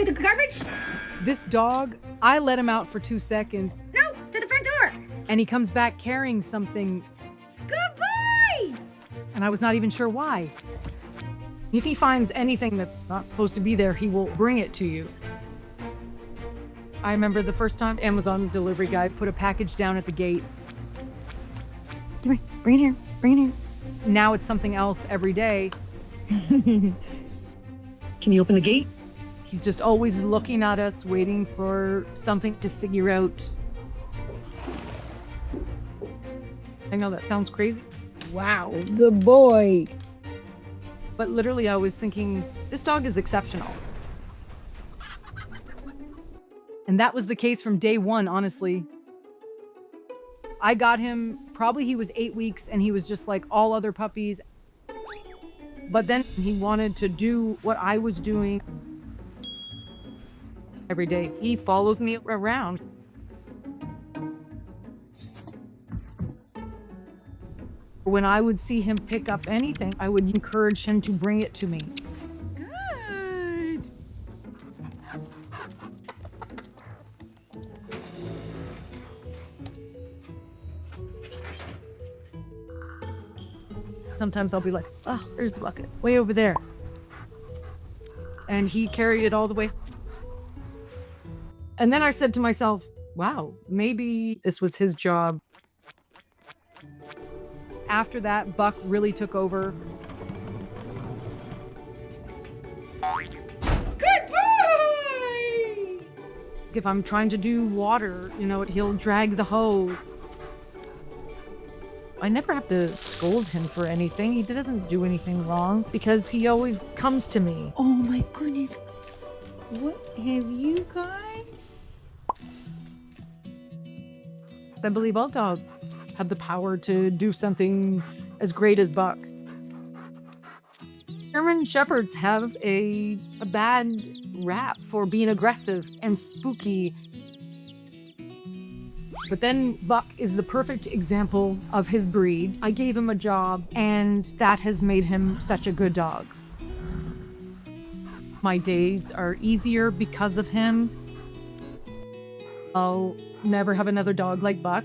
with the garbage? This dog, I let him out for 2 seconds, No, to the front door. and he comes back carrying something, Good boy. and I was not even sure why. If he finds anything that's not supposed to be there, he will bring it to you. I remember the first time Amazon delivery guy put a package down at the gate. Come here, bring it here, bring it here. Now it's something else every day. Can you open the gate? He's just always looking at us, waiting for something to figure out. I know that sounds crazy, Wow, good boy. but literally I was thinking, this dog is exceptional. And that was the case from day one, honestly. I got him, probably he was 8 weeks, and he was just like all other puppies. But then he wanted to do what I was doing every day. He follows me around. When I would see him pick up anything, I would encourage him to bring it to me. Good. Sometimes I'll be like, oh, there's the bucket, way over there. And he carried it all the way. And then I said to myself, wow, maybe this was his job. After that, Buck really took over. Good boy. If I'm trying to do water, he'll drag the hose. I never have to scold him for anything. He doesn't do anything wrong because he always comes to me. Oh my goodness. What have you got? I believe all dogs have the power to do something as great as Buck. German Shepherds have a bad rap for being aggressive and spooky. But then Buck is the perfect example of his breed. I gave him a job, and that has made him such a good dog. My days are easier because of him. I'll never have another dog like Buck.